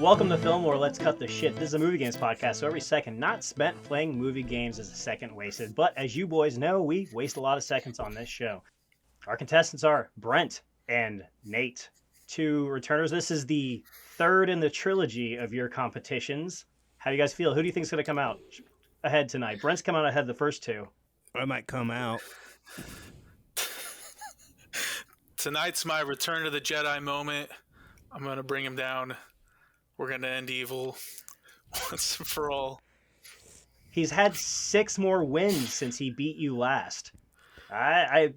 Welcome to Filmwar, Let's Cut the Shit. This is a movie games podcast, so every second not spent playing movie games is a second wasted. But as you boys know, we waste a lot of seconds on this show. Our contestants are Brent and Nate, two returners. This is the third in the trilogy of your competitions. How do you guys feel? Who do you think is going to come out ahead tonight? Brent's come out ahead the first two. I might come out. Tonight's my Return to the Jedi moment. I'm going to bring him down. We're going to end evil once and for all. He's had 6 more wins since he beat you last. The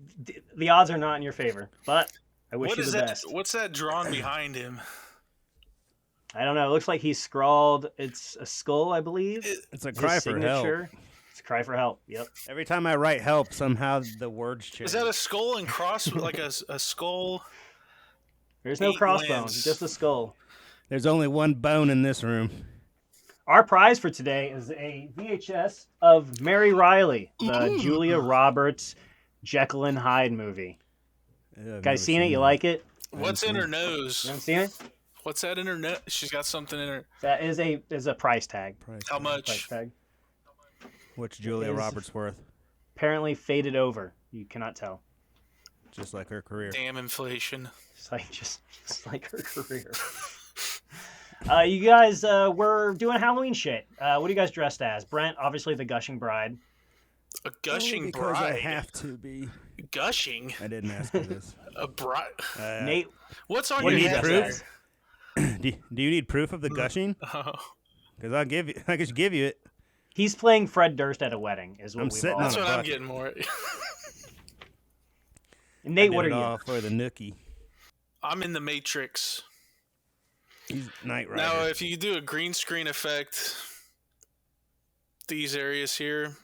odds are not in your favor, but I wish you the best. What's that drawn behind him? I don't know. It looks like he's scrawled. It's a skull, I believe. It's a cry for help. It's a cry for help. Yep. Every time I write help, somehow the words change. Is that a skull and cross, like a skull? There's no crossbone, just a skull. There's only one bone in this room. Our prize for today is a VHS of Mary Riley, the Julia Roberts Jekyll and Hyde movie. Guys seen it? You like it? What's in her nose? You haven't seen it? What's that in her nose? She's got something in her. That is a price tag. How much? Price tag. What's Julia Roberts worth? Apparently faded over. You cannot tell. Just like her career. Damn inflation. Just like her career. You guys, we're doing Halloween shit. What are you guys dressed as? Brent, obviously the gushing bride. A gushing because bride? I have to be. Gushing? I didn't ask for this. A bride? Nate, what's on what your do you head? need proof? Do you need proof of the gushing? Because I can just give you it. He's playing Fred Durst at a wedding, is what we've all. That's what I'm getting more. Nate, what are you? All for the nookie. I'm in the Matrix. He's Knight Rider. Now, if you do a green screen effect, these areas here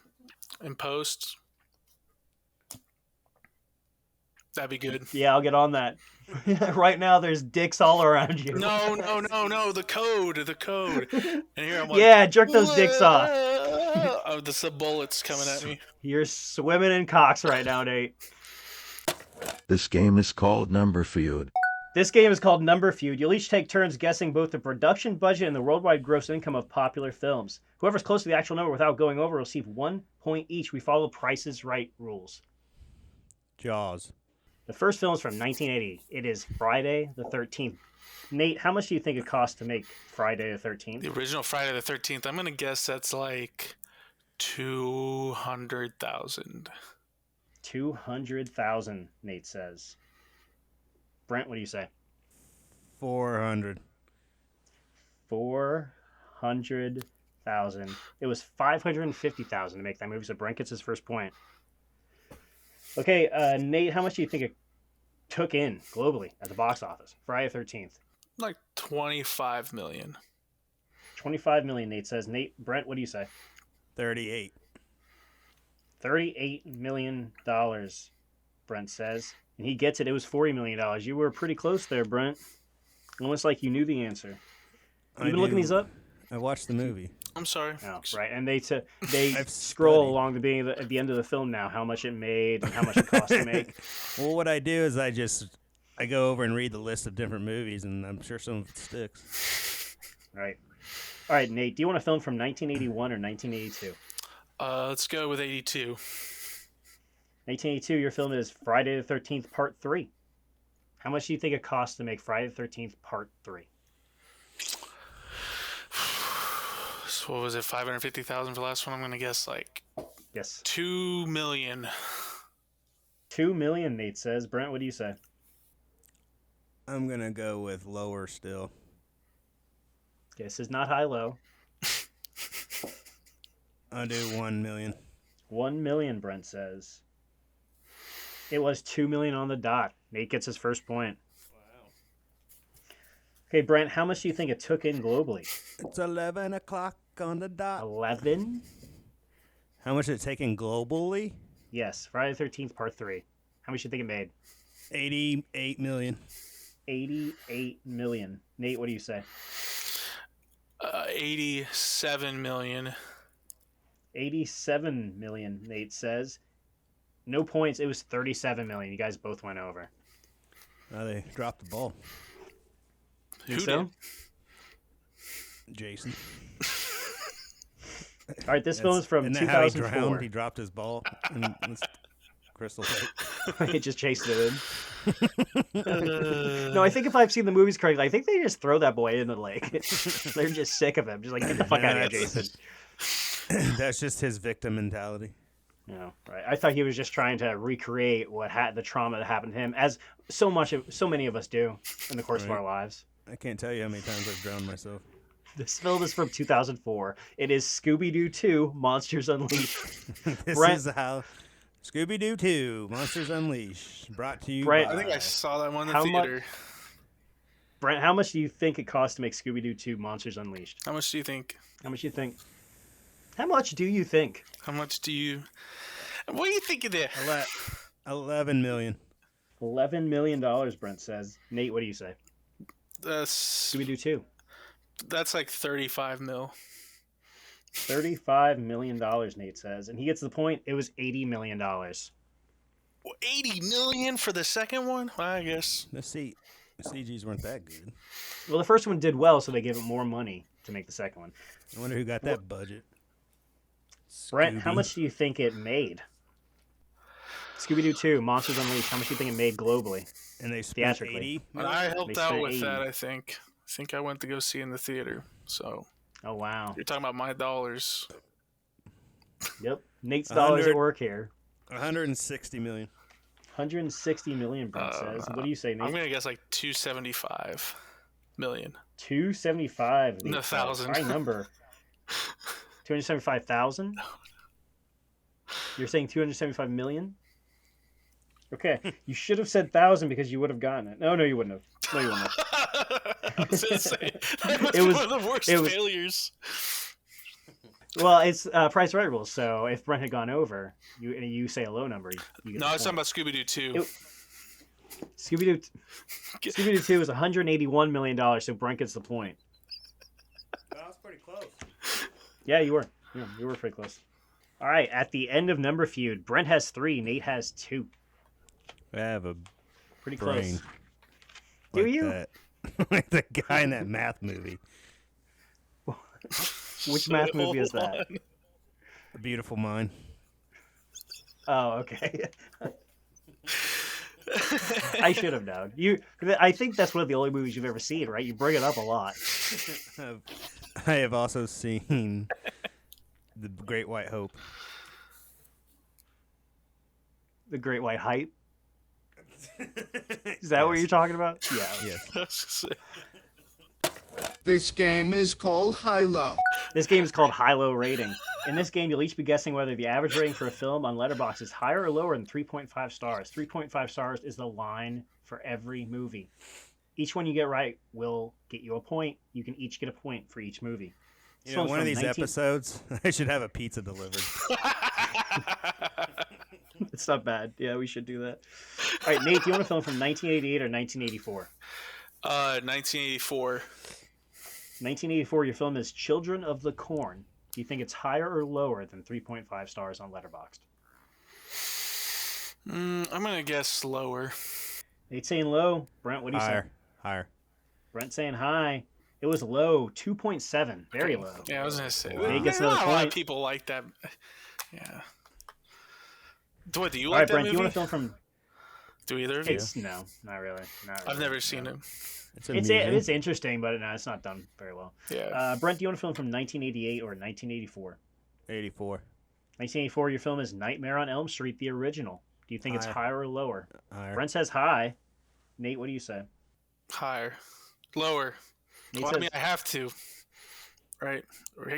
in post, that'd be good. Yeah, I'll get on that. Right now, there's dicks all around you. No, the code. And here I'm like, yeah, jerk those dicks off. Oh, the bullets coming at me. You're swimming in cocks right now, Nate. This game is called Number Feud. This game is called Number Feud. You'll each take turns guessing both the production budget and the worldwide gross income of popular films. Whoever's close to the actual number without going over will receive 1 point each. We follow Price is Right rules. Jaws. The first film is from 1980. It is Friday the 13th. Nate, how much do you think it cost to make Friday the 13th? The original Friday the 13th, I'm going to guess that's like $200,000. 200,000, Nate says. Brent, what do you say? 400. 400,000. It was 550,000 to make that movie, so Brent gets his first point. Okay, Nate, how much do you think it took in globally at the box office? Friday the 13th. Like 25 million. 25 million, Nate says. Brent, what do you say? 38. $38 million, Brent says. And he gets it. It was $40 million. You were pretty close there, Brent. Almost like you knew the answer. You've been looking these up? I watched the movie. I'm sorry. Oh, right. And they scroll along at the end of the film now, how much it made and how much it cost to make. Well, what I do is I go over and read the list of different movies, and I'm sure some of it sticks. Right. All right, Nate, do you want a film from 1981 or 1982? Let's go with 82. 1982, your film is Friday the 13th, Part 3. How much do you think it costs to make Friday the 13th, Part 3? So what was it, 550,000 for the last one? I'm going to guess Yes. 2 million. 2 million, Nate says. Brent, what do you say? I'm going to go with lower still. Guess is not high-low. I'll do 1 million. 1 million, Brent says. It was 2 million on the dot. Nate gets his first point. Wow. Okay, Brent, how much do you think it took in globally? It's 11 o'clock on the dot. 11? How much did it take in globally? Yes, Friday the 13th, Part 3. How much do you think it made? 88 million. 88 million. Nate, what do you say? 87 million. 87 million, Nate says. No points. It was 37 million. You guys both went over. They dropped the ball. Think so? Jason. All right, this film is from Isn't that how he 2004. drowned? He dropped his ball in this crystal lake. It just chased it in. No, I think if I've seen the movies correctly, I think they just throw that boy in the lake. They're just sick of him. Just like, get the fuck out of here, Jason. That's just his victim mentality. No, right. I thought he was just trying to recreate the trauma that happened to him, as so many of us do in the course of our lives. I can't tell you how many times I've drowned myself. This film is from 2004. It is Scooby-Doo 2: Monsters Unleashed. This Brent- is how Scooby-Doo 2: Monsters Unleashed, brought to you Brent- by... I think I saw that one in How the theater. Brent, how much do you think it costs to make Scooby-Doo 2: Monsters Unleashed? How much do you think? How much do you think? How much do you think? How much do you? What do you think of this? 11 million. $11 million, Brent says. Nate, what do you say? Scooby-Doo 2. That's like 35 mil. $35 million, Nate says. And he gets to the point, it was $80 million. 80 million for the second one? Well, I guess. The CGs weren't that good. Well, the first one did well, so they gave it more money to make the second one. I wonder who got that budget. Brent, how Scooby. much do you think it made? Scooby-Doo 2, Monsters Unleashed, how much do you think it made globally? And they spent theatrically. 80 And I helped They out spent with 80. that, I think. I think I went to go see in the theater. So Oh, wow. you're talking about my dollars. Yep. Nate's dollars at 100. work here. 160 million. 160 million, Brent says. What do you say, Nate? I'm going to guess like 275 million. 275. No, Nate says. 1,000. High number. 275,000? You're saying 275 million? Okay. You should have said 1,000 because you would have gotten it. No, you wouldn't have. No, you wouldn't have. I was going to say, that must It be was- one of the worst it was- failures. Well, it's Price Right rules, so if Brent had gone over, you say a low number, you get No, the I was talking point. about Scooby-Doo 2. Scooby-Doo 2 is $181 million, so Brent gets the point. That was pretty close. Yeah, you were. Yeah, you were pretty close. All right, at the end of number feud, Brent has 3, Nate has 2. I have a Pretty brain. close. Do like you? That. Like the guy in that math movie. Which math movie is that? Hold on. A Beautiful Mind. Oh, okay. I should have known. I think that's one of the only movies you've ever seen, right? You bring it up a lot. I have also seen The Great White Hope. The Great White Hype. Is that what you're talking about? Yeah. Yes. I was gonna say, This game is called High-Low. This game is called High-Low Rating. In this game, you'll each be guessing whether the average rating for a film on Letterboxd is higher or lower than 3.5 stars. 3.5 stars is the line for every movie. Each one you get right will get you a point. You can each get a point for each movie. This You know, one's one of from these episodes, I should have a pizza delivered. It's not bad. Yeah, we should do that. All right, Nate, do you want a film from 1988 or 1984? 1984. 1984, your film is Children of the Corn. Do you think it's higher or lower than 3.5 stars on Letterboxd? I'm gonna guess lower. Nate's saying low. Brent, what do you say? Higher. Brent saying high. It was low, 2.7. Very low. Yeah, I was gonna say. Nate gets Not another a lot point. of people like that. Yeah. What do you All like right, that Brent, do movie? you want a film from... Do either of you? No, not really. Not I've really. never seen No. it. It's It's interesting, but no, it's not done very well. Yeah. Brent, do you want a film from 1988 or 1984? 84. 1984, your film is Nightmare on Elm Street, the original. Do you think it's Higher. higher or lower? Higher. Brent says high. Nate, what do you say? Higher. Lower. Nate Well, I says, mean, I have to. Right?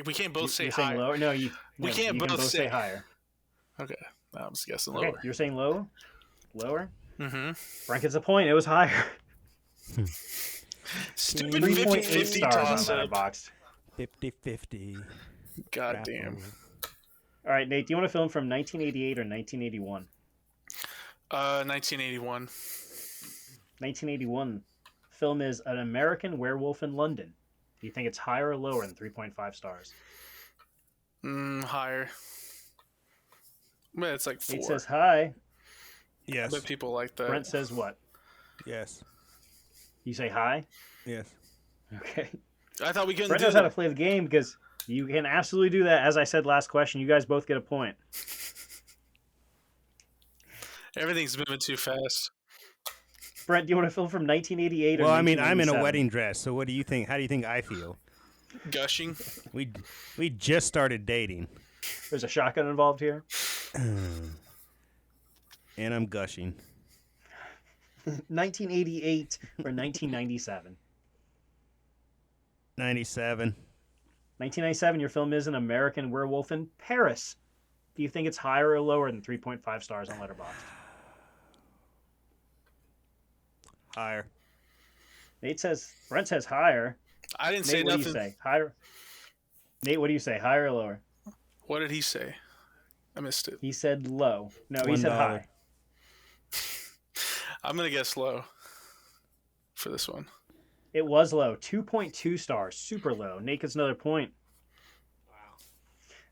We can't both say you're saying higher. lower? No, We can't you can both both say say- higher. Okay. I was guessing Okay, lower. you're saying low? Lower? Mm-hmm. Brent gets a point. It was higher. Stupid 3.8 50-50 stars on toss up. Letterboxd. 50-50. God Crap damn. movie. All right, Nate, do you want a film from 1988 or 1981? 1981. 1981. Film is An American Werewolf in London. Do you think it's higher or lower than 3.5 stars? Higher. But it's like 4. Nate says high. Yes. But people like that. Brent says what? Yes. You say high? Yes. Okay. I thought we couldn't Brent do knows how to that. play the game because you can absolutely do that. As I said last question, you guys both get a point. Everything's moving too fast. Brent, do you want a film from 1988 or Well, I mean, I'm in a 1997? wedding dress, so what do you think? How do you think I feel? Gushing. We just started dating, There's a shotgun involved here. and I'm gushing. 1988 or 1997? 97. 1997, your film is An American Werewolf in Paris. Do you think it's higher or lower than 3.5 stars on Letterboxd? Higher. Brent says higher. I didn't Nate, say what nothing. do you say? Higher. Nate, what do you say? Higher or lower? What did he say? I missed it. He said low. No, he said $1. high. I'm gonna guess low for this one. It was low. 2.2 stars. Super low. Nate gets another point. Wow.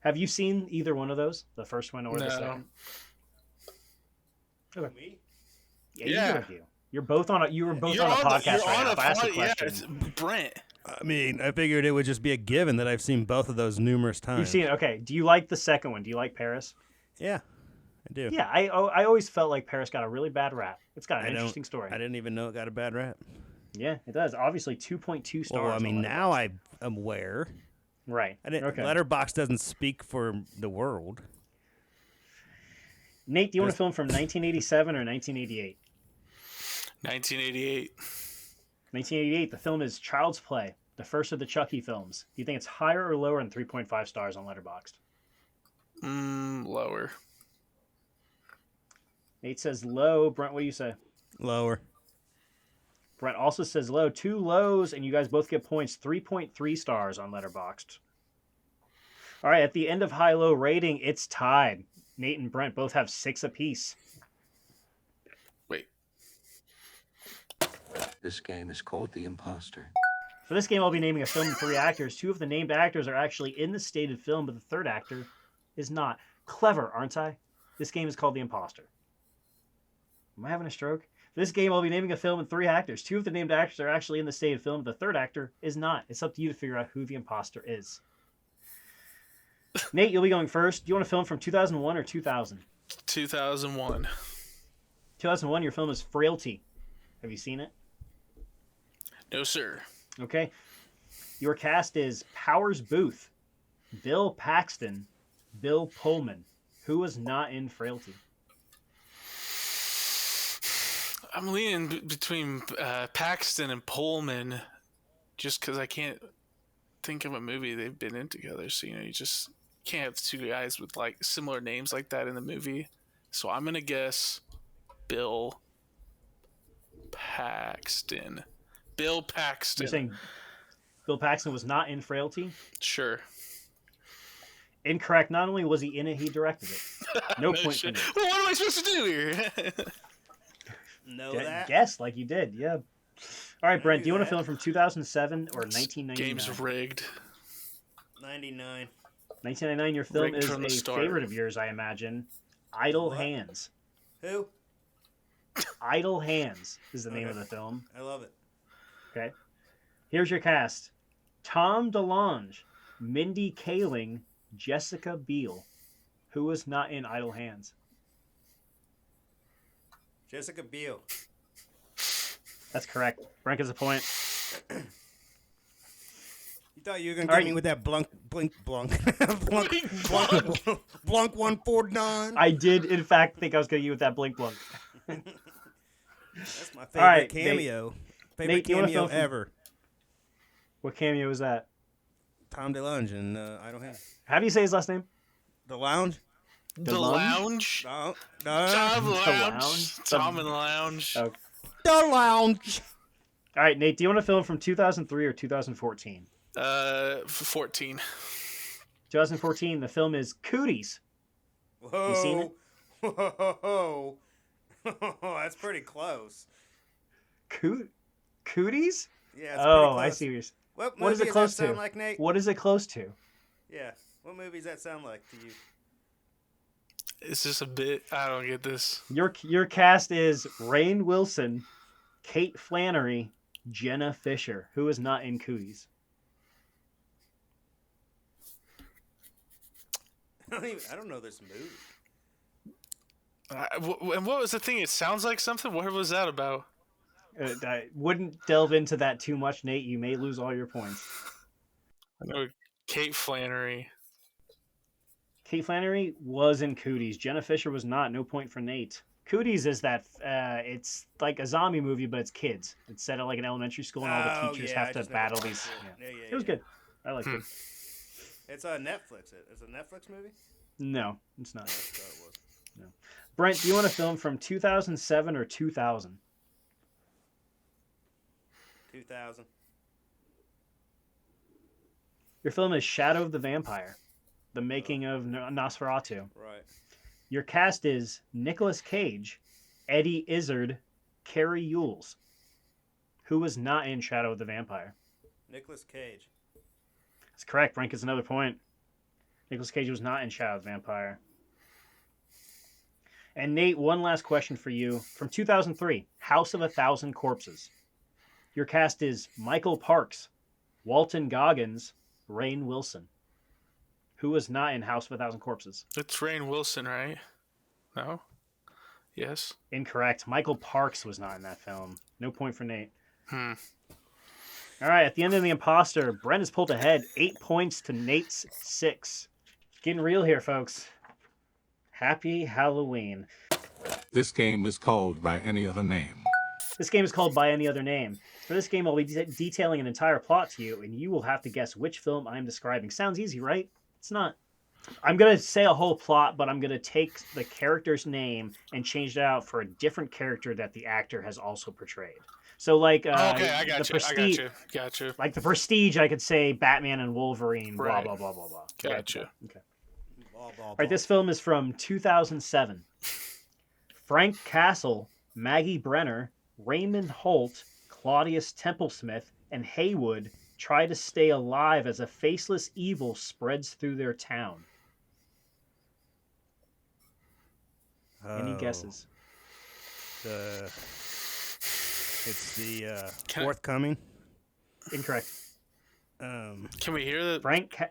Have you seen either one of those? The first one or the No. second? Okay. Me? Yeah. Either of you. You're both on a podcast you're right on now. a If I ask a pod- yeah, question. it's Brent. I mean, I figured it would just be a given that I've seen both of those numerous times. You've seen it. Okay. Do you like the second one? Do you like Paris? Yeah, I do. Yeah, I always felt like Paris got a really bad rap. It's got an I don't- interesting story. I didn't even know it got a bad rap. Yeah, it does. Obviously, 2.2 stars. Well, I on mean, Letterboxd. now I am aware. Right. I didn't. Okay. Letterboxd doesn't speak for the world. Nate, do you want a film from 1987 or 1988? 1988. 1988. The film is Child's Play, the first of the Chucky films. Do you think it's higher or lower than 3.5 stars on Letterboxd? Lower. Nate says low. Brent, what do you say? Lower. Brent also says low. 2 lows, and you guys both get points. 3.3 stars on Letterboxd. All right, at the end of high-low rating, it's tied. Nate and Brent both have 6 apiece. Wait. This game is called The Imposter. For this game, I'll be naming a film with 3 actors. 2 of the named actors are actually in the stated film, but the third actor is not. Clever, aren't I? This game is called The Imposter. Am I having a stroke? For this game, I'll be naming a film with 3 actors. 2 of the named actors are actually in the stated film, but the third actor is not. It's up to you to figure out who the imposter is. Nate, you'll be going first. Do you want a film from 2001 or 2000? 2001. 2001, your film is Frailty. Have you seen it? No, sir. Okay. Your cast is Powers Booth, Bill Paxton, Bill Pullman. Who was not in Frailty? I'm leaning between Paxton and Pullman just because I can't think of a movie they've been in together. So, you just can't have 2 guys with like similar names like that in the movie. So I'm going to guess Bill Paxton. Bill Paxton. You're saying Bill Paxton was not in Frailty? Sure. Incorrect. Not only was he in it, he directed it. No point for shit. me. Well, what am I supposed to do here? Know that? Guess like you did, yeah. All right, Brent, do you want a film from 2007 or 1999? Game's rigged. 99. 1999, your film Rigged is from the a start. favorite of yours, I imagine. Idle What? Hands. Who? Idle Hands is the name Okay. of the film. I love it. Okay. Here's your cast. Tom DeLonge, Mindy Kaling, Jessica Biel. Who was not in Idle Hands? Jessica Biel. That's correct. Brent gets a point. You thought you were gonna All get right. me with that blunk, Blunk. 149. I did, in fact, think I was going to use that blink blunk. That's my favorite All right, cameo. Nate, do you want a Cameo film from- ever. What cameo was that? Tom DeLonge and I don't have How do you say his last name? the lounge. The Lounge? Lounge. No, Tom no. Lounge. Lounge? Tom and Lounge. Oh. The lounge. All right, Nate, do you want a film from 2003 or 2014? 14. 2014, the film is Cooties. Whoa. You seen it? Whoa. That's pretty close. Cooties? Yeah. It's Oh, pretty close. I see. What What is movie it close does that sound to? like, Nate? What is it close to? Yeah. What movie does that sound like to you? It's just a bit. I don't get this. Your cast is Rainn Wilson, Kate Flannery, Jenna Fisher. Who is not in Cooties? I don't know this movie. And what was the thing? It sounds like something. What was that about? I wouldn't delve into that too much, Nate. You may lose all your points. I know Kate Flannery. Kate Flannery was in Cooties. Jenna Fisher was not. No point for Nate. Cooties is that it's like a zombie movie, but it's kids. It's set at like an elementary school, and all the teachers have to battle these. Yeah. It was good. I liked it. It's a Netflix. It's a Netflix movie? No, it's not. I thought it was. No. Brent, do you want a film from 2007 or 2000? 2000. Your film is Shadow of the Vampire, the making of Nosferatu. Right. Your cast is Nicolas Cage, Eddie Izzard, Carrie Yules. Who was not in Shadow of the Vampire? Nicolas Cage. That's correct. Brent gets another point. Nicolas Cage was not in Shadow of the Vampire. And Nate, one last question for you. From 2003, House of a Thousand Corpses. Your cast is Michael Parks, Walton Goggins, Rainn Wilson. Who was not in House of a Thousand Corpses? It's Rainn Wilson, right? No? Yes? Incorrect. Michael Parks was not in that film. No point for Nate. Hmm. All right, at the end of The Imposter, Brent has pulled ahead 8 points to Nate's 6. Getting real here, folks. Happy Halloween. This game is called by any other name. This game is called By Any Other Name. For this game, I'll be detailing an entire plot to you, and you will have to guess which film I'm describing. Sounds easy, right? It's not. I'm going to say a whole plot, but I'm going to take the character's name and change it out for a different character that the actor has also portrayed. So, like, Okay, I got you. Like The Prestige, I could say Batman and Wolverine, blah, Right. blah, blah, blah, blah. Gotcha. Okay. Blah, blah, All right, this film is from 2007. Frank Castle, Maggie Brenner, Raymond Holt, Claudius Templesmith, and Haywood try to stay alive as a faceless evil spreads through their town. Any guesses? It's the Can I- Forthcoming. Incorrect. Can we hear the...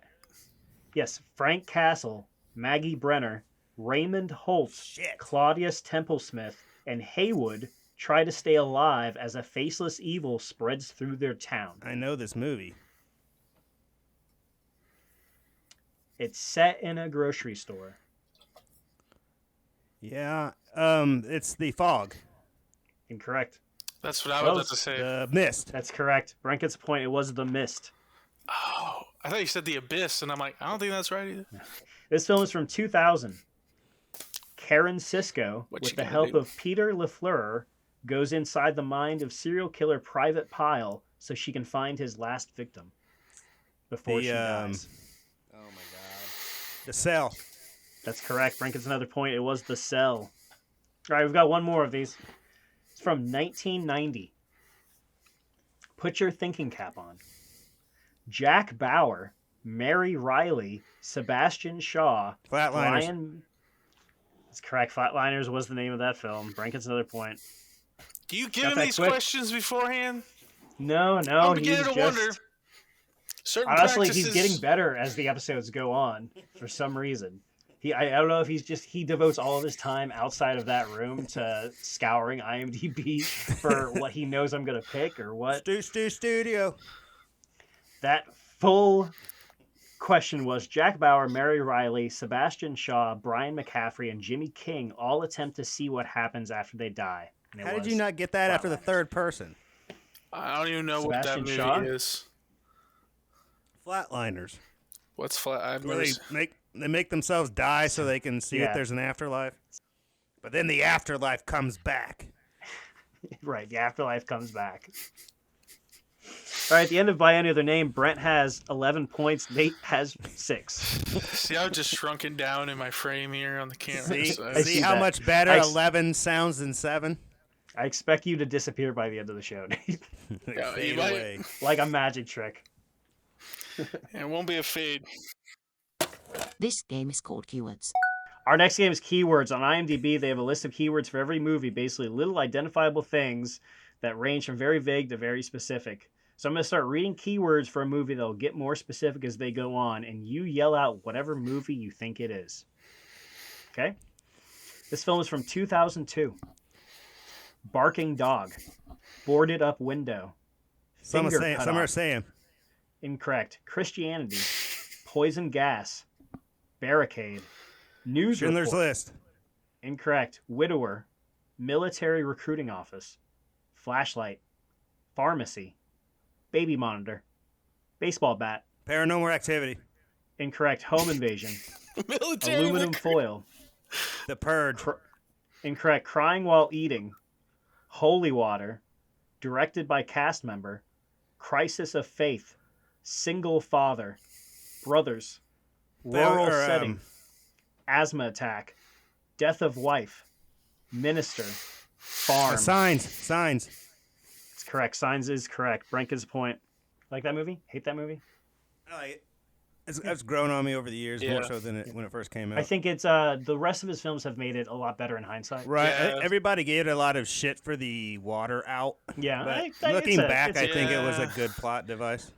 Yes, Frank Castle, Maggie Brenner, Raymond Holt, Shit. Claudius Templesmith, and Haywood try to stay alive as a faceless evil spreads through their town. I know this movie. It's set in a grocery store. Yeah. It's The Fog. Incorrect. That's what I was about to say. The Mist. That's correct. Brent gets a point. It was The Mist. Oh, I thought you said The Abyss, and I'm like, I don't think that's right either. This film is from 2000. Karen Sisko, What with you the gonna help do? of Peter LaFleur, goes inside the mind of serial killer Private Pyle so she can find his last victim before she dies. Oh my god. The Cell. That's correct. Brent gets another point. It was The Cell. All right, we've got one more of these. It's from 1990. Put your thinking cap on. Jack Bauer, Mary Riley, Sebastian Shaw, Flatliners. Brian. That's correct. Flatliners was the name of that film. Brent gets another point. Do you give Got him that these quick. questions beforehand? No, I'm he's beginning to wonder. just... Certain Honestly, practices... he's getting better as the episodes go on for some reason. I don't know if he devotes all of his time outside of that room to scouring IMDb for what he knows I'm going to pick or what. Studio. That full question was Jack Bauer, Mary Riley, Sebastian Shaw, Brian McCaffrey, and Jimmy King all attempt to see what happens after they die. And it How did was you not get that after the Flatliners. third person? I don't even know what that Sebastian movie Shaw? is. Flatliners. What's flat? I've Where never they make themselves die so they can see Yeah. if there's an afterlife. But then the afterlife comes back. Right, the afterlife comes back. All right, at the end of By Any Other Name, Brent has 11 points. Nate has 6. See, I've just shrunken down in my frame here on the camera. See, so- I see see how that. much better I- 11 sounds than 7? I expect you to disappear by the end of the show, Nate. Yeah, Fade you might- away. Like a magic trick. It won't be a fade. This game is called Keywords. Our next game is keywords. On IMDb, they have a list of keywords for every movie, basically little identifiable things that range from very vague to very specific. So I'm going to start reading keywords for a movie that will get more specific as they go on, and you yell out whatever movie you think it is. Okay? This film is from 2002. Barking dog. Boarded up window. Some Finger cut are off. saying. Incorrect. Christianity. Poison gas. Barricade. News Schindler's report. List. Incorrect. Widower. Military recruiting office. Flashlight. Pharmacy. Baby monitor. Baseball bat. Paranormal Activity. Incorrect. Home invasion. Military Aluminum recruit. foil. The Purge. Incorrect. Crying while eating. Holy water. Directed by cast member. Crisis of faith. Single father. Brothers. Rural setting. Asthma attack. Death of wife. Minister. Farm. Signs. It's correct. Signs is correct. Brent gets a point. Like that movie? Hate that movie? I like it. It's grown on me over the years, more Yeah. so than when it first came out. I think it's the rest of his films have made it a lot better in hindsight. Right. Yeah. Everybody gave it a lot of shit for the water out. Yeah. But looking back, it's I think it was a Yeah. good plot device.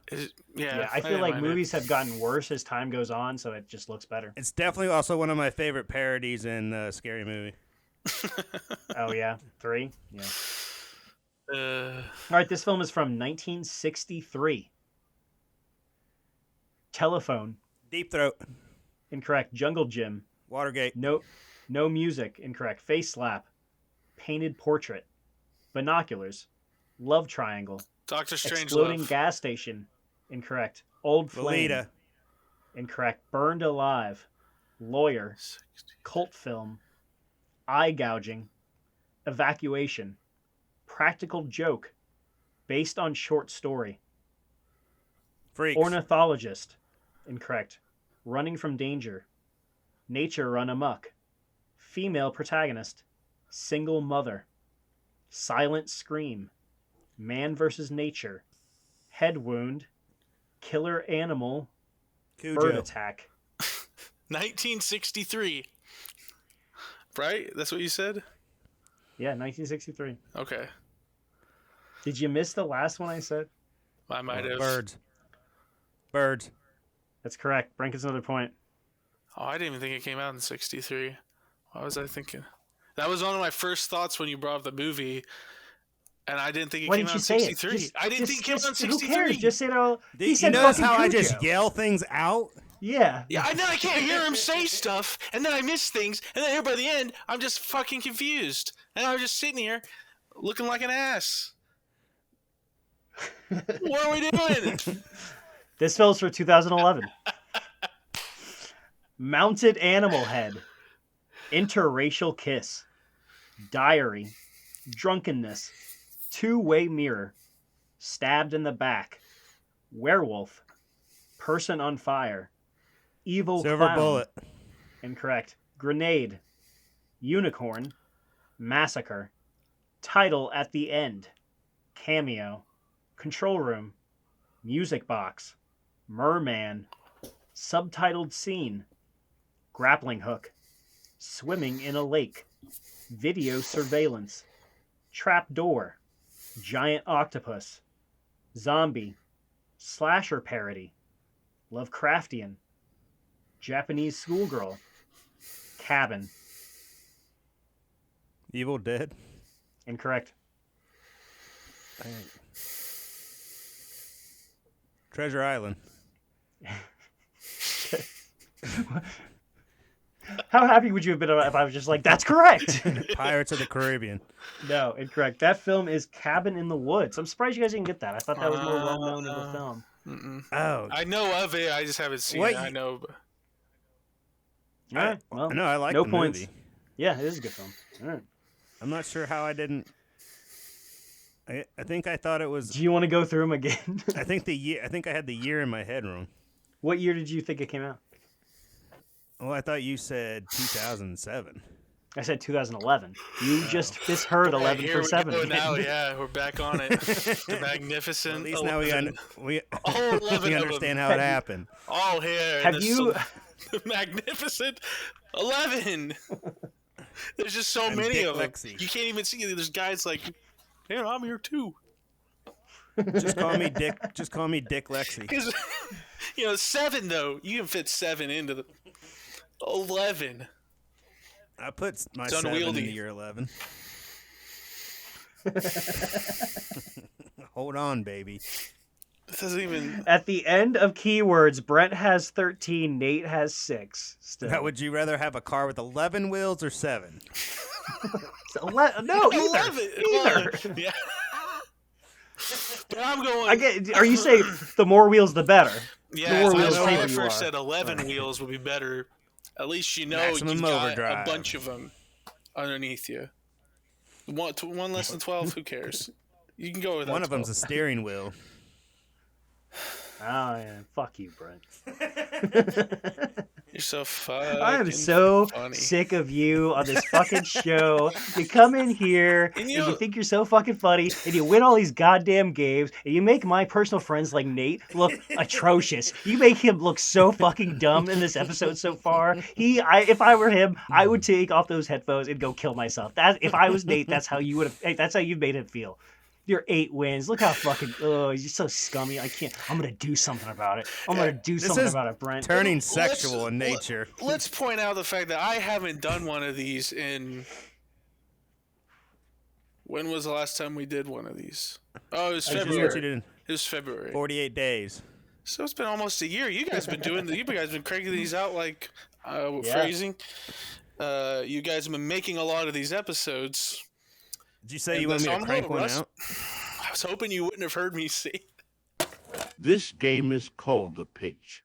yeah, I feel didn't like mind it. movies have gotten worse as time goes on, so it just looks better. It's definitely also one of my favorite parodies in Scary Movie. Oh yeah, 3. Yeah. Uh, All right, this film is from 1963. Telephone. Deep Throat. Incorrect. Jungle Gym. Watergate. No music. Incorrect. Face slap. Painted portrait. Binoculars. Love triangle. Doctor Exploding Strangelove. gas station. Incorrect. Old flame. Lolita. Incorrect. Burned alive. Lawyer. Cult film. Eye gouging. Evacuation. Practical joke. Based on short story. Freaks. Ornithologist. Incorrect. Running from danger. Nature run amok. Female protagonist. Single mother. Silent scream. Man versus nature. Head wound. Killer animal. Bird Cujo. attack. 1963. Right? That's what you said? Yeah, 1963. Okay. Did you miss the last one I said? I might have. Birds. That's correct. Brent gets another point. Oh, I didn't even think it came out in 63. What was I thinking? That was one of my first thoughts when you brought up the movie, and I didn't think it Why came didn't out you in say it? 63. Just- I didn't think it came out in Who 63. cares? Just say it all. He You said notice fucking how I Cujo. just yell things out? Yeah. Yeah, and then I can't hear him say stuff, and then I miss things, and then here by the end, I'm just fucking confused. And I'm just sitting here looking like an ass. What are we doing? This film's for 2011. Mounted animal head. Interracial kiss. Diary. Drunkenness. Two-way mirror. Stabbed in the back. Werewolf. Person on fire. Evil Silver clown. Bullet. Incorrect. Grenade. Unicorn. Massacre. Title at the end. Cameo. Control room. Music box. Merman. Subtitled scene. Grappling hook. Swimming in a lake. Video surveillance. Trap door. Giant octopus. Zombie. Slasher parody. Lovecraftian. Japanese schoolgirl. Cabin. Evil Dead. Incorrect. Treasure Island. How happy would you have been if I was just like, that's correct? Pirates of the Caribbean. No, incorrect. That film is Cabin in the Woods. I'm surprised you guys didn't get that. I thought that was more well known of a film. Mm-mm. Oh. I know of it. I just haven't seen What it. I you- know. All right. Well, No, I like no the points. movie. Yeah, it is a good film. All right. I'm not sure how I didn't. I think I thought it was. Do you want to go through them again? I think the year. I think I had the year in my head wrong. What year did you think it came out? Well, I thought you said 2007. I said 2011. You just misheard 11 Here for we 7. go now. Yeah, we're back on it. The magnificent. At least now 11. we All 11 we of them. understand how it happened. All here. Have you? The magnificent 11. There's just so And many Dick of them. Lexi. You can't even see. There's guys like, yeah, I'm here too. Just call me Dick. Just call me Dick Lexi. Because 7 though, you can fit 7 into the 11. I put my It's 7 in unwieldy. the year 11. Hold on, baby. It doesn't even. At the end of keywords, Brent has 13, Nate has 6. Still. Now, would you rather have a car with 11 wheels or 7? No, either. 11. Yeah. But I'm going. Are you saying the more wheels, the better? Yeah, the more so wheels, that's why I safer you first are. said 11 wheels would be better. At least Maximum you've got overdrive. a bunch of them underneath you. One less than 12, who cares? You can go with that. One of them's a steering wheel. Oh, yeah. Fuck you, Brent. You're so fucking I am so funny. sick of you on this fucking show. You come in here and you think you're so fucking funny, and you win all these goddamn games, and you make my personal friends like Nate look atrocious. You make him look so fucking dumb in this episode so far. If I were him, I would take off those headphones and go kill myself. If I was Nate, that's how you would have. That's how you made him feel. Your 8 wins. Look how fucking. Oh, you're so scummy. I can't. I'm gonna do something about it. I'm gonna do something about it, Brent. Turning sexual in nature. Let's point out the fact that I haven't done one of these in. When was the last time we did one of these? Oh, it was February. It was February. 48 days. So it's been almost a year. You guys been you guys been cranking these out like phrasing. You guys have been making a lot of these episodes. Did you say you want me to crank one out? I was hoping you wouldn't have heard me say. This game is called The Pitch.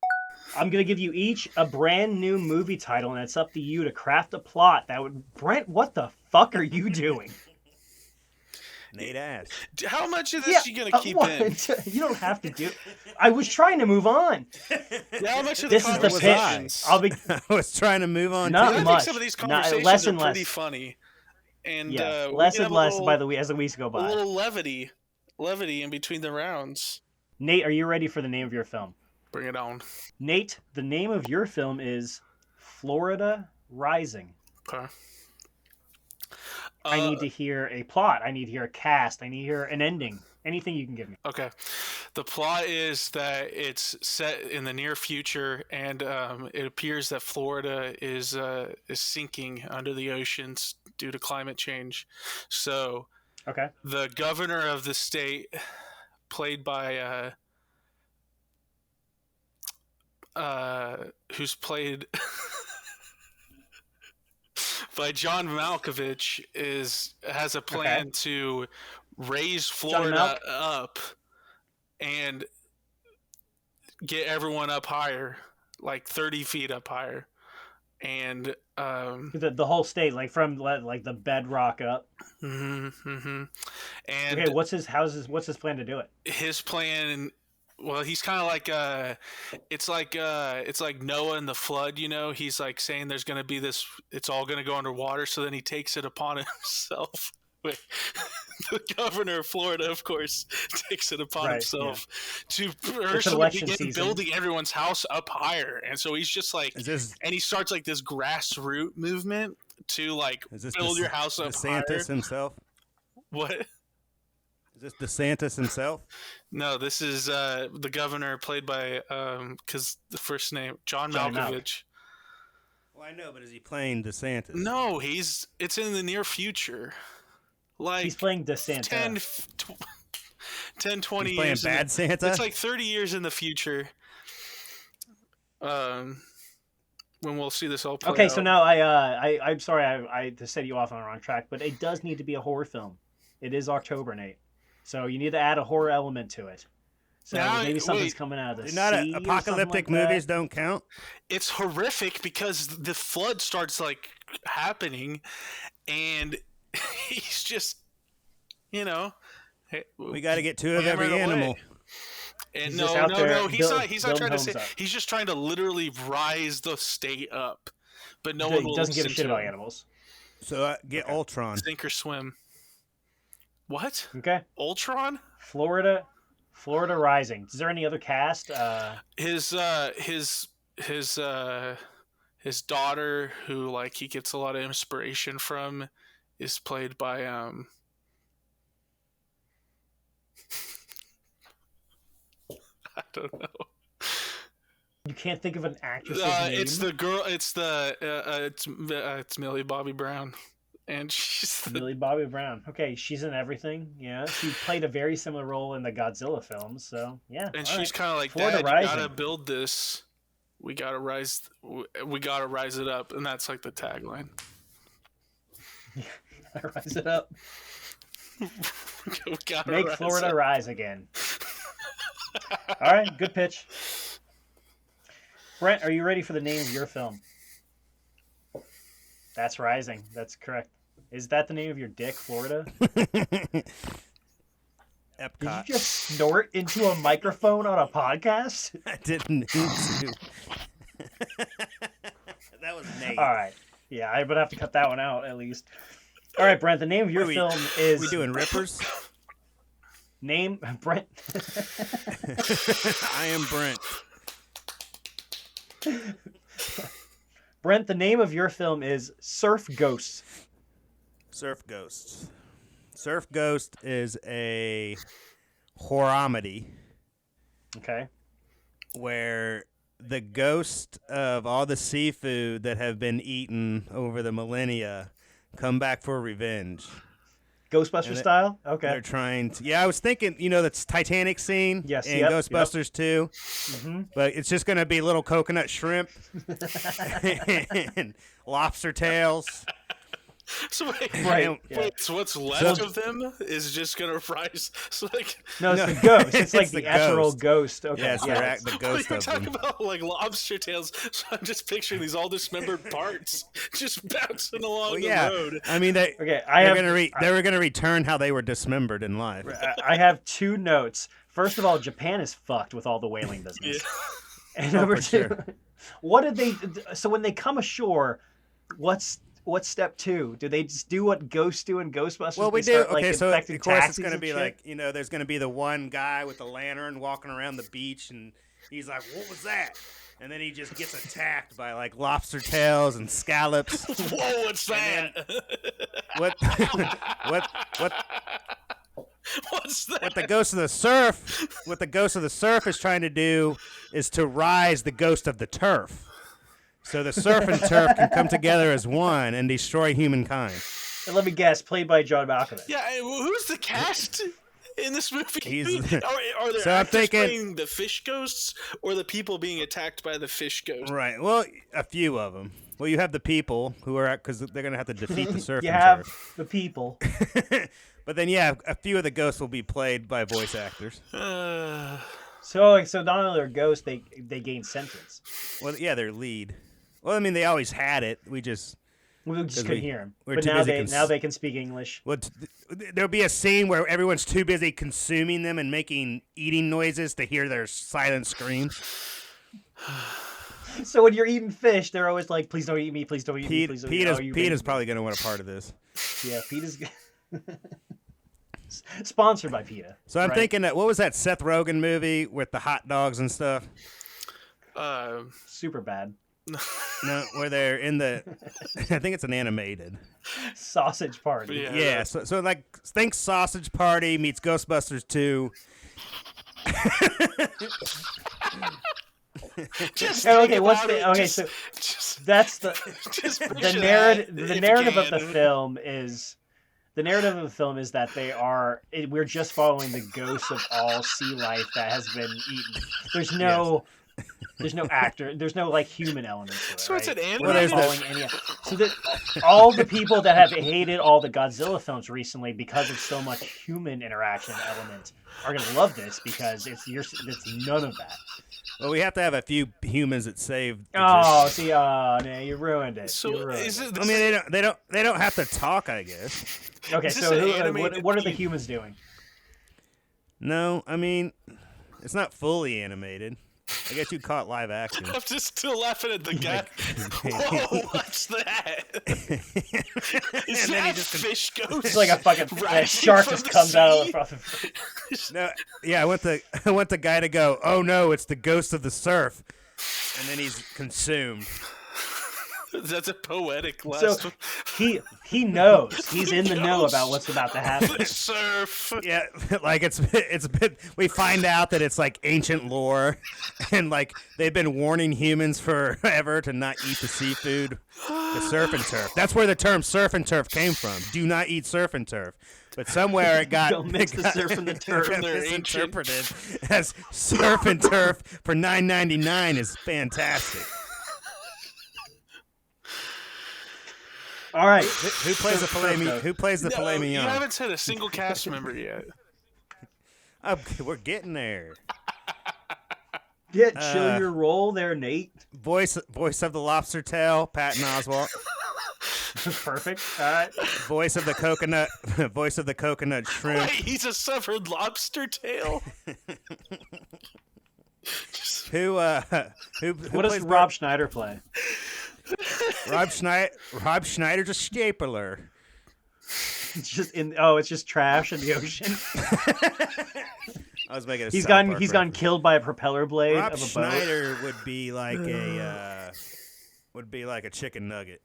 I'm gonna give you each a brand new movie title, and it's up to you to craft a plot that would. Brent, what the fuck are you doing? Nate asked. How much of this you gonna keep in? You don't have to do. I was trying to move on. How much of this the is the conversations? pitch. I was trying to move on. Not I much. think some of these conversations less are and pretty less. funny. And Yeah, we less can and have a less little- by the way as the weeks go A by. little levity in between the rounds. Nate, are you ready for the name of your film? Bring it on. Nate, the name of your film is Florida Rising. Okay. I need to hear a plot. I need to hear a cast. I need to hear an ending. Anything you can give me. Okay. The plot is that it's set in the near future, and it appears that Florida is sinking under the oceans due to climate change. So, Okay. the governor of the state, played by who's played by John Malkovich, has a plan to raise Florida up and get everyone up higher, like 30 feet up higher, and The whole state, like from like the bedrock up. and Okay, what's his plan to do it? his plan. Well, he's kind of like it's like Noah and the flood, He's like saying there's going to be this, it's all going to go underwater. So then he takes it upon himself. Wait, the governor of Florida, of course, takes it upon himself to personally begin building everyone's house up higher. And so he's just like, and he starts like this grassroots movement to like build your house up higher. DeSantis himself? What? Is this DeSantis himself? No, this is the governor played by because the first name John Malkovich. Well, I know, but is he playing DeSantis? No, it's in the near future. Like He's playing DeSantis. 10 20 He's playing years. bad Santa? It's like 30 years in the future. When we'll see this all play Okay, out. so now I'm sorry I to set you off on the wrong track, but it does need to be a horror film. It is October, Nate. So you need to add a horror element to it. So maybe something's coming out of the sea. Apocalyptic movies don't count? It's horrific because the flood starts like happening, and he's just, hey, we got to get 2 of every animal. And no, he's not trying to say. He's just trying to literally rise the state up, but no one will doesn't give a listen shit to about him. animals. So get Ultron. Sink or swim. What? Okay. Ultron? Florida Rising. Is there any other cast? His daughter, who like he gets a lot of inspiration from, is played by I don't know. You can't think of an actress's name? It's the girl. It's Millie Bobby Brown, and she's Millie Bobby Brown. Okay, she's in everything. Yeah, she played a very similar role in the Godzilla films. So yeah, and all she's right. kind of like, Florida Dad, you Rising. gotta build this. We gotta rise it up, and that's like the tagline. Rise it up. We gotta Make rise Florida up. rise again. All right, good pitch. Brent, are you ready for the name of your film? That's Rising. That's correct. Is that the name of your dick, Florida? Did Epcot. you just snort into a microphone on a podcast? I didn't need to. That was Nate. All right. Yeah, I'm going to have to cut that one out at least. All right, Brent, the name of your film is... We doing rippers? Name, Brent. I am Brent. Brent, the name of your film is Surf Ghosts. Surf Ghosts. Surf Ghost is a horromedy Okay. where the ghost of all the seafood that have been eaten over the millennia come back for revenge. Ghostbuster style? Okay. They're trying to... Yeah, I was thinking, that's Titanic scene Yes, in yep, Ghostbusters 2. Mm-hmm. But it's just going to be little coconut shrimp and lobster tails. So wait, Right. Yeah. so what's left of them is just gonna rise. So like, No, it's the ghost. It's like It's the the ethereal ghost. ghost. Okay. Yes, yeah. they're the ghost you're of talking them. about like lobster tails. So I'm just picturing these all dismembered parts just bouncing along Well, the yeah. road. I mean, they Okay, they were gonna return how they were dismembered in life. I have two notes. First of all, Japan is fucked with all the whaling business. Yeah. And number for two, sure. what did they? So when they come ashore, what's step two? Do they just do what ghosts do in Ghostbusters? Well, we They do. start, like, Okay, so of infecting course it's taxis going to and be shit? like, there's going to be the one guy with the lantern walking around the beach, and he's like, "What was that?" And then he just gets attacked by like lobster tails and scallops. Whoa, what's that? What? What's that? What the ghost of the surf is trying to do is to rise the ghost of the turf. So the surf and turf can come together as one and destroy humankind. And let me guess, played by John Malkovich. Yeah, who's the cast in this movie? He's- Are there So I'm actors thinking- playing the fish ghosts or the people being attacked by the fish ghosts? Right. Well, a few of them. Well, you have the people who are because they're going to have to defeat the surf You and have turf. the people. But then, yeah, a few of the ghosts will be played by voice actors. So not only are ghosts, they gain sentience. Well, yeah, they're lead. Well, I mean, they always had it. We just We just couldn't hear them. we're But too now busy they can speak English. well, there'll be a scene where everyone's too busy consuming them and making eating noises to hear their silent screams. So when you're eating fish, they're always like, "Please don't eat me! Please don't eat me! Please don't eat me!" Pete is probably going to want a part of this. Yeah, PETA's sponsored by PETA. So I'm right? thinking that what was that Seth Rogen movie with the hot dogs and stuff? Super bad. No, where they're in the. I think it's an animated. Sausage Party. Yeah. Yeah, so like think Sausage Party meets Ghostbusters 2. Just Oh, okay, think what's about the it, okay? just- So just- that's the just the picture narrative. that, The if narrative you of the can. film is that we're just following the ghosts of all sea life that has been eaten. There's no actor. There's no like human element to it. So it's right? an We're animated- not following any. So that all the people that have hated all the Godzilla films recently because of so much human interaction element are gonna love this because it's none of that. Well, we have to have a few humans that save. Oh, see, no, you ruined it. So You ruined is it. it? I mean, they don't have to talk, I guess. Okay, is this so an who, animated what are the thing? humans doing? No, I mean, it's not fully animated. I guess you call it live action. I'm just still laughing at the guy. Whoa, what's that? Is And then he that just- fish ghost? It's like a fucking rising shark from just the comes out sea? of the No, yeah, I want the guy to go. Oh no, it's the ghost of the surf, and then he's consumed. That's a poetic So last one. he knows. He's in the know about what's about to happen. Surf. Yeah, like it's been. We find out that it's like ancient lore, and like they've been warning humans forever to not eat the seafood, the surf and turf. That's where the term surf and turf came from. Do not eat surf and turf. But somewhere it got Don't mix it the got- surf and the turf. it got They're misinterpreted as surf and turf for $9.99 is fantastic. All right. Who plays the filet mignon? Who plays the filet You mignon? haven't said a single cast member yet. Oh, we're getting there. Chill your roll there, Nate. Voice of the lobster tail, Patton Oswalt. Perfect. All right. Voice of the coconut shrimp. Wait, he's a severed lobster tail. Who What does plays Rob Schneider play? Rob Schneider's a stapler. It's just trash in the ocean. I was making a He's South gotten Park gone killed by a propeller blade Rob of a boat. Schneider would be like a chicken nugget.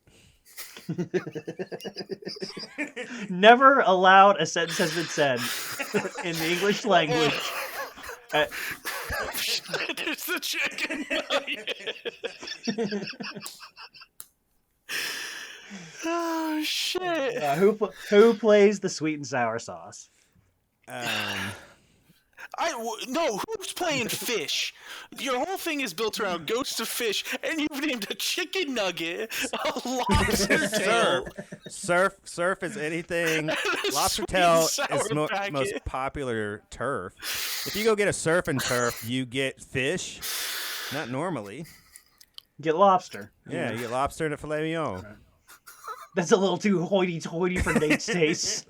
Never allowed a sentence has been said in the English language. There's the chicken nugget. Oh shit! Who plays the sweet and sour sauce? No, who's playing fish? Your whole thing is built around ghosts of fish, and you've named a chicken nugget a lobster tail. Surf is anything. Lobster Sweet tail and sour is packet. most popular turf. If you go get a surf and turf, you get fish. Not normally. Get lobster. Yeah, you get lobster and a filet mignon. That's a little too hoity-toity for Nate's taste.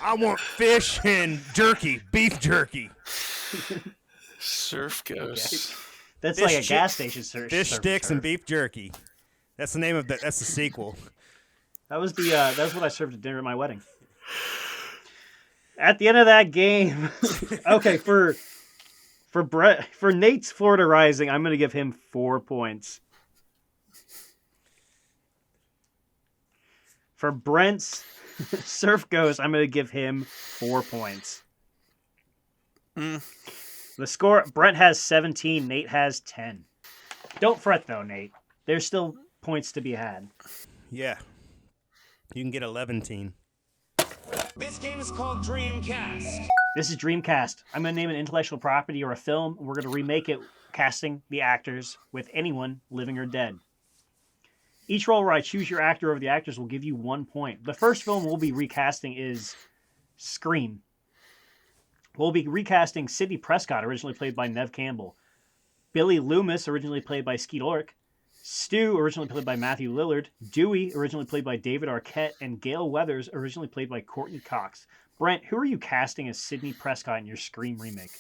I want fish and jerky, beef jerky. Surf ghosts. That's Fish like a chi- gas station search. Fish sticks and beef jerky. That's the name of that's the sequel. That was what I served at dinner at my wedding. At the end of that game, okay, for Nate's Florida Rising, I'm going to give him 4 points. For Brent's Surf Ghost, I'm going to give him 4 points. The score, Brent has 17, Nate has 10. Don't fret though, Nate. There's still points to be had. Yeah. You can get 11. This game is called Dreamcast. This is Dreamcast. I'm going to name an intellectual property or a film, and we're going to remake it, casting the actors with anyone living or dead. Each roll where I choose your actor over the actors will give you 1 point. The first film we'll be recasting is Scream. We'll be recasting Sidney Prescott, originally played by Neve Campbell. Billy Loomis, originally played by Skeet Ulrich. Stu, originally played by Matthew Lillard. Dewey, originally played by David Arquette. And Gail Weathers, originally played by Courtney Cox. Brent, who are you casting as Sidney Prescott in your Scream remake?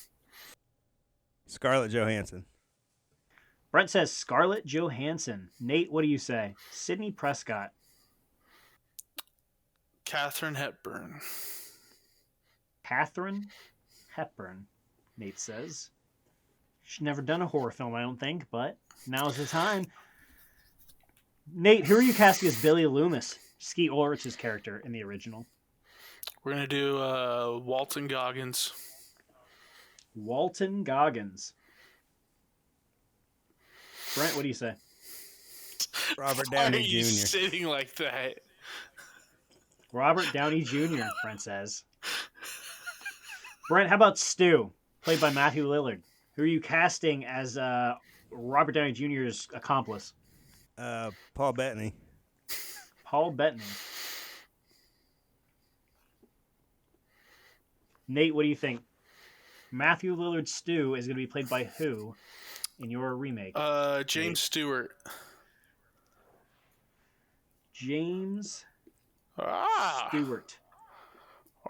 Scarlett Johansson. Brent says Scarlett Johansson. Nate, what do you say? Sidney Prescott. Katharine Hepburn. Katharine Hepburn, Nate says. She's never done a horror film, I don't think, but now's the time. Nate, who are you casting as Billy Loomis, Skeet Ulrich's character in the original? We're gonna do Walton Goggins. Walton Goggins. Brent, what do you say? Robert Why Downey are you Jr. sitting like that? Robert Downey Jr., Brent says. Brent, how about Stu, played by Matthew Lillard? Who are you casting as Robert Downey Jr.'s accomplice? Paul Bettany. Paul Bettany. Nate, what do you think? Matthew Lillard Stu is going to be played by who in your remake? James Stewart. James Ah. Stewart.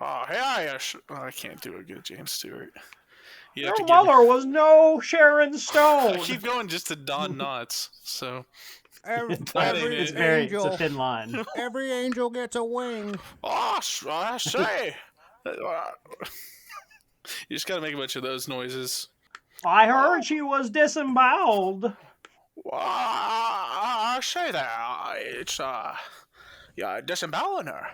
Oh, hey, I can't do a good James Stewart. You have Your to give me- mother was no Sharon Stone. I keep going just to Don Knotts, so Every It's it's a thin line. every angel gets a wing. I say. You just gotta make a bunch of those noises. I heard she was disemboweled. Say there. It's Disembowelner.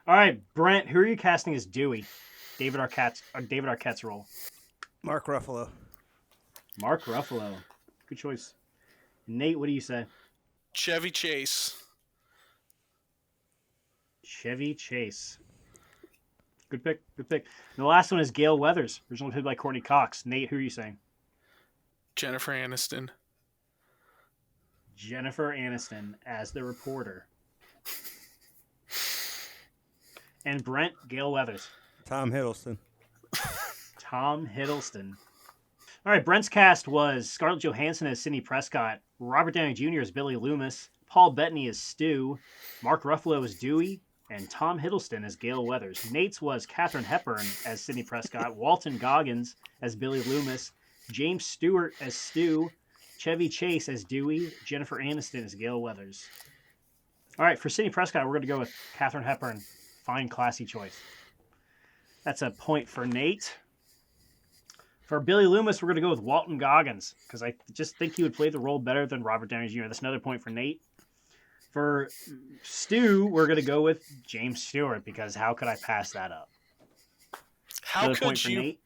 All right, Brent, who are you casting as Dewey? David Arquette's role. Mark Ruffalo. Mark Ruffalo. Good choice. Nate, what do you say? Chevy Chase. Chevy Chase. Good pick. Good pick. And the last one is Gale Weathers, originally played by Courtney Cox. Nate, who are you saying? Jennifer Aniston. Jennifer Aniston as the reporter. And Brent, Gale Weathers. Tom Hiddleston. Tom Hiddleston. All right, Brent's cast was Scarlett Johansson as Sidney Prescott, Robert Downey Jr. as Billy Loomis, Paul Bettany as Stu, Mark Ruffalo as Dewey, and Tom Hiddleston as Gale Weathers. Nate's was Katharine Hepburn as Sidney Prescott, Walton Goggins as Billy Loomis, James Stewart as Stu, Chevy Chase as Dewey, Jennifer Aniston as Gale Weathers. All right, for Sidney Prescott, we're going to go with Katharine Hepburn. Fine, classy choice. That's a point for Nate. For Billy Loomis, we're going to go with Walton Goggins because I just think he would play the role better than Robert Downey Jr. That's another point for Nate. For Stu, we're going to go with James Stewart because how could I pass that up? How could you? Nate.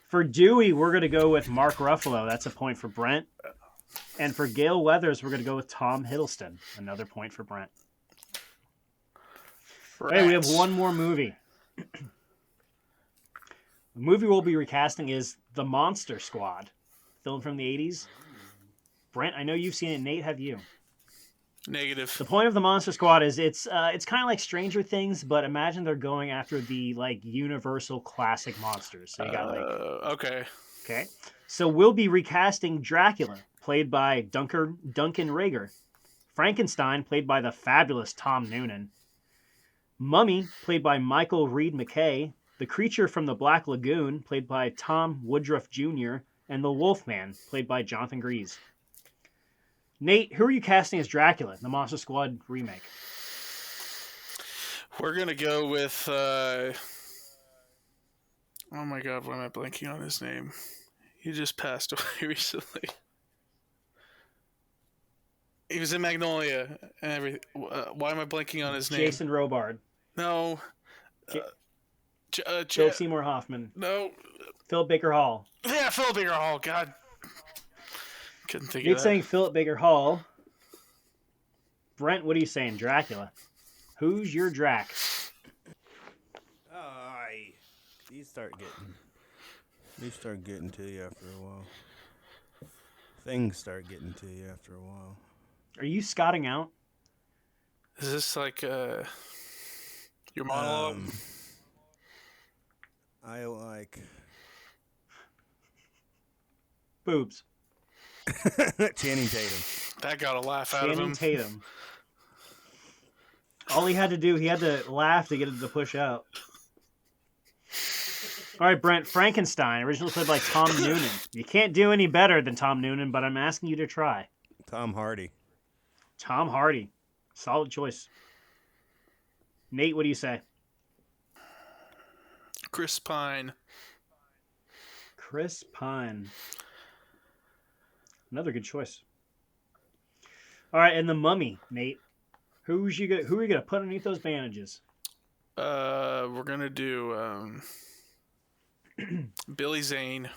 For Dewey, we're going to go with Mark Ruffalo. That's a point for Brent. And for Gale Weathers, we're going to go with Tom Hiddleston. Another point for Brent. Hey, we have one more movie. The movie we'll be recasting is The Monster Squad, film from the 80s. Brent, I know you've seen it. Nate, have you? Negative. The point of The Monster Squad is it's kind of like Stranger Things, but imagine they're going after the like universal classic monsters. So you got like okay. So we'll be recasting Dracula, played by Duncan Rager, Frankenstein, played by the fabulous Tom Noonan, Mummy, played by Michael Reed McKay, the Creature from the Black Lagoon, played by Tom Woodruff Jr., and the Wolfman, played by Jonathan Gries. Nate, who are you casting as Dracula, the Monster Squad remake? We're going to go with... oh my god, why am I blanking on his name? He just passed away recently. He was in Magnolia and everything. Why am I blanking on his name? Jason Robard. No. Philip Seymour Hoffman. No. Philip Baker Hall. Yeah, Philip Baker Hall. God. Couldn't think of that. You're saying Philip Baker Hall. Brent, what are you saying? Dracula. Who's your Drac? These start getting to you after a while. Things start getting to you after a while. Are you scotting out? Is this like your monologue? I like boobs. Channing Tatum. That got a laugh out of him. Channing Tatum. All he had to do, he had to laugh to get it to push out. All right, Brent, Frankenstein, originally played by Tom Noonan. You can't do any better than Tom Noonan, but I'm asking you to try. Tom Hardy. Tom Hardy. Solid choice. Nate, what do you say? Chris Pine. Chris Pine. Another good choice. All right, and the Mummy, Nate. Who are you gonna put underneath those bandages? We're gonna do Billy Zane.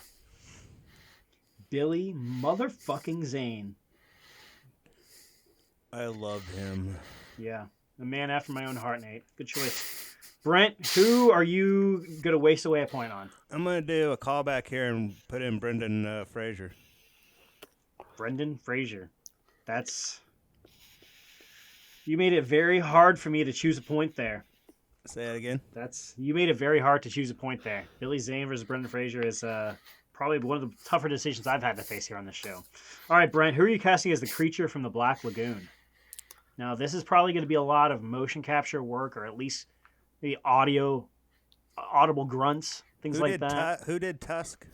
Billy motherfucking Zane. I love him. Yeah, the man after my own heart, Nate. Good choice. Brent, who are you gonna waste away a point on? I'm gonna do a callback here and put in Brendan Fraser. Brendan Fraser. That's... You made it very hard for me to choose a point there. Say that again. You made it very hard to choose a point there. Billy Zane versus Brendan Fraser is probably one of the tougher decisions I've had to face here on this show. All right, Brent, who are you casting as the Creature from the Black Lagoon? Now, this is probably going to be a lot of motion capture work, or at least the audible grunts, things like that. Who did Tusk?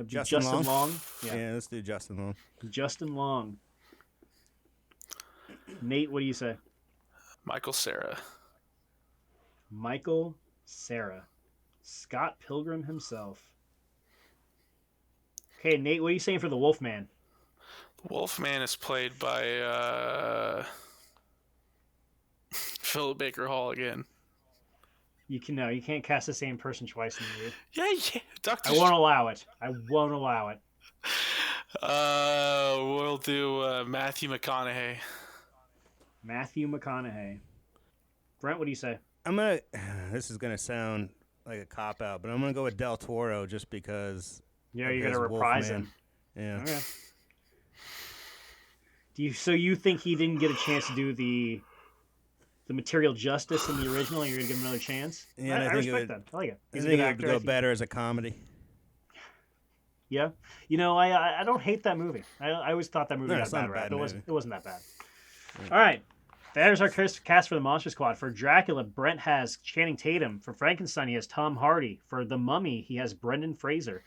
Justin Long. Yeah, let's do Justin Long. Justin Long. Nate, what do you say? Michael Cera. Michael Cera. Scott Pilgrim himself. Okay, Nate, what are you saying for the Wolfman? Wolfman is played by Philip Baker Hall again. You can't cast the same person twice in the movie. Yeah. Doctor. I won't allow it. I won't allow it. We'll do Matthew McConaughey. Matthew McConaughey. Brent, what do you say? This is gonna sound like a cop out, but I'm gonna go with Del Toro just because. Yeah, you're gonna reprise Wolfman. him. Yeah. Okay. So you think he didn't get a chance to do the material justice in the original, and you're gonna give him another chance? Yeah, I respect that. I like it. I think it would go better as a comedy. Yeah, I don't hate that movie. I always thought that movie got a bad rap. It wasn't that bad. All right, there's our cast for the Monster Squad. For Dracula, Brent has Channing Tatum. For Frankenstein, he has Tom Hardy. For The Mummy, he has Brendan Fraser.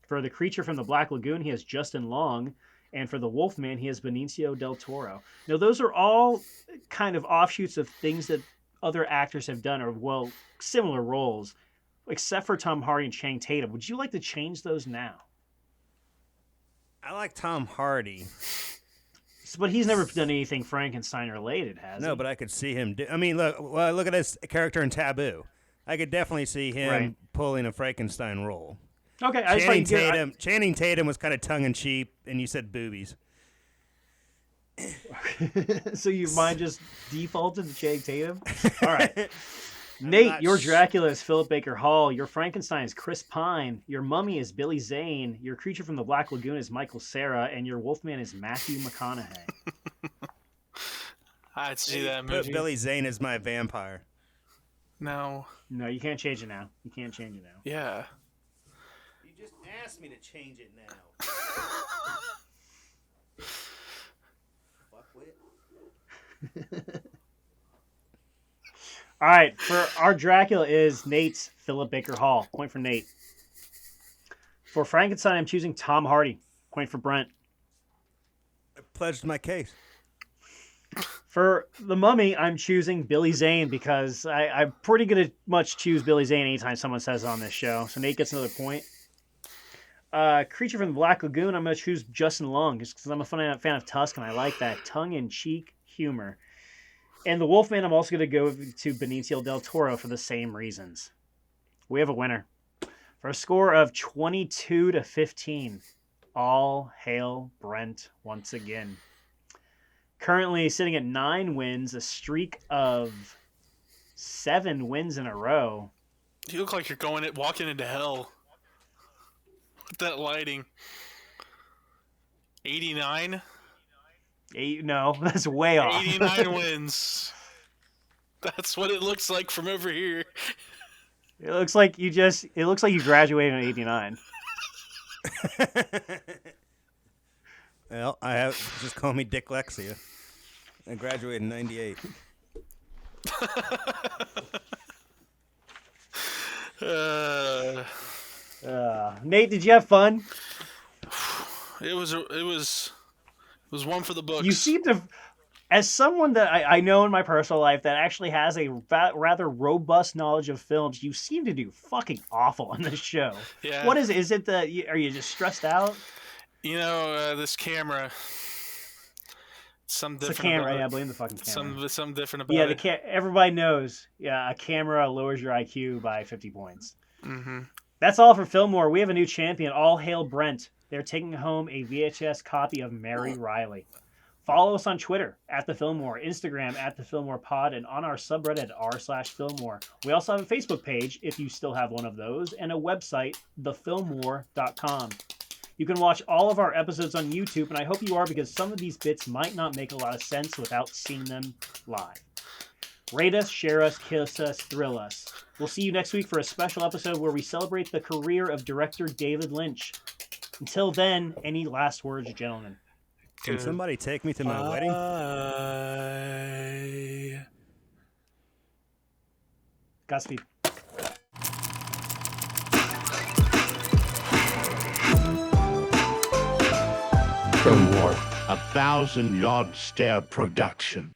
For The Creature from the Black Lagoon, he has Justin Long. And for the Wolfman, he has Benicio del Toro. Now, those are all kind of offshoots of things that other actors have done, or, similar roles, except for Tom Hardy and Channing Tatum. Would you like to change those now? I like Tom Hardy. But he's never done anything Frankenstein-related, has he? No, but I could see him look at his character in Taboo. I could definitely see him pulling a Frankenstein role. Okay, Channing Tatum was kind of tongue-in-cheek, and you said boobies. So your mind just defaulted to Channing Tatum? All right. Nate, your Dracula is Philip Baker Hall. Your Frankenstein is Chris Pine. Your Mummy is Billy Zane. Your Creature from the Black Lagoon is Michael Cera. And your Wolfman is Matthew McConaughey. I'd see that movie. Put Billy Zane as my vampire. No, you can't change it now. Yeah. You just asked me to change it now. Fuckwit. All right, for our Dracula is Nate's Philip Baker Hall. Point for Nate. For Frankenstein, I'm choosing Tom Hardy. Point for Brent. I pledged my case. For The Mummy, I'm choosing Billy Zane because I'm pretty gonna much choose Billy Zane anytime someone says it on this show. So Nate gets another point. Creature from the Black Lagoon, I'm gonna choose Justin Long just because I'm a fan of Tusk and I like that tongue-in-cheek humor. And the Wolfman, I'm also going to go to Benicio del Toro for the same reasons. We have a winner. For a score of 22-15, all hail Brent once again. Currently sitting at 9 wins, a streak of 7 wins in a row. You look like you're walking into hell. With that lighting. 89? No, that's way off. 89 wins. That's what it looks like from over here. It looks like you graduated in 89. Well, just call me Dicklexia. I graduated in 98. Nate, did you have fun? It was one for the books. You seem to, as someone that I know in my personal life that actually has a rather robust knowledge of films, you seem to do fucking awful on this show. Yeah. What is it? Is it are you just stressed out? This camera. It's a camera. Yeah, blame the fucking camera. Some different about it. Yeah, everybody knows. Yeah, a camera lowers your IQ by 50 points. Mm-hmm. That's all for Filmwar. We have a new champion. All hail Brent. They're taking home a VHS copy of Mary Riley. Follow us on Twitter @TheFilmWar, Instagram @TheFilmWarPod, and on our subreddit r/Filmwar. We also have a Facebook page if you still have one of those, and a website, thefilmwar.com. You can watch all of our episodes on YouTube, and I hope you are because some of these bits might not make a lot of sense without seeing them live. Rate us, share us, kiss us, thrill us. We'll see you next week for a special episode where we celebrate the career of director David Lynch. Until then, any last words, gentlemen? Can somebody take me to my wedding? Godspeed. Filmwar, 1,000-yard stare production.